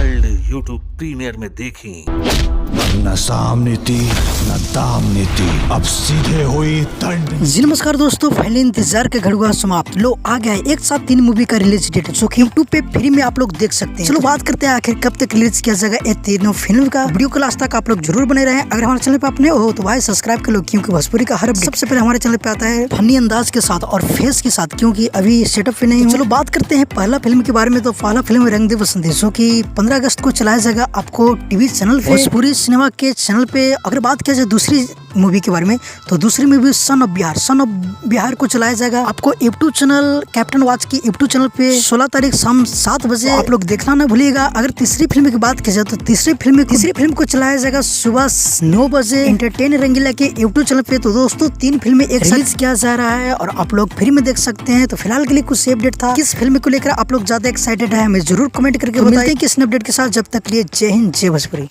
World YouTube premiere में देखें। न सामने थी न दामने थी, अब सीधे हुई दंड। जी नमस्कार दोस्तों, पहले इंतजार के घड़ी हुआ समाप्त। लो आ गया है एक साथ 3 मूवी का रिलीज डेट जो कि यूट्यूब पे फ्री में आप लोग देख सकते हैं। चलो बात करते हैं आखिर कब तक रिलीज किया जाएगा ये तीनों फिल्म का। वीडियो को लास्ट तक आप लोग जरूर बने रहे। अगर हमारे चैनल पे आप नए हो तो भाई सब्सक्राइब कर लो, क्योंकि भोजपुरी का हर अपडेट सबसे पहले हमारे चैनल पे आता है फनी अंदाज के साथ और फेस के साथ, क्योंकि अभी सेटअप पे नहीं। चलो बात करते हैं पहला फिल्म के बारे में। तो पहला फिल्म रंग दे बसंती जो की 15 अगस्त को चलाया जाएगा आपको टीवी चैनल पे, भोजपुरी सिनेमा के चैनल पे। अगर बात किया जाए दूसरी मूवी के बारे में तो दूसरी मूवी सन ऑफ बिहार को चलाया जाएगा आपको F2 चैनल, कैप्टन वाच की F2 चैनल पे 16 तारीख शाम 7 बजे। आप लोग देखना ना भूलिएगा। अगर तीसरी फिल्म की बात की जाए तो तीसरी फिल्म को चलाया जाएगा सुबह 9 बजे एंटरटेन रंगीला के F2 चैनल पे। तो दोस्तों 3 फिल्में एक साथ रिलीज किया जा रहा है और आप लोग फ्री में देख सकते हैं। तो फिलहाल के लिए कुछ अपडेट था। किस फिल्म को लेकर आप लोग ज्यादा एक्साइटेड है हमें जरूर कमेंट करके बताइए। किस अपडेट के साथ, जब तक लिए जय हिंद जय भोजपुरी।